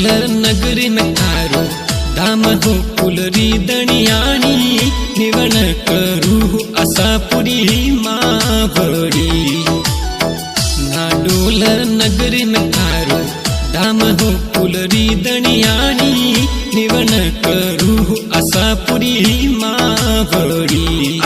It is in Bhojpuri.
नगरी में थारो धाम हो फुलरी दणियाणी निवण करू असापुरी मावड़ी नाडोल नगरी में थारो धाम हो फुलरी दणियाणी निवण करू असापुरी मावड़ी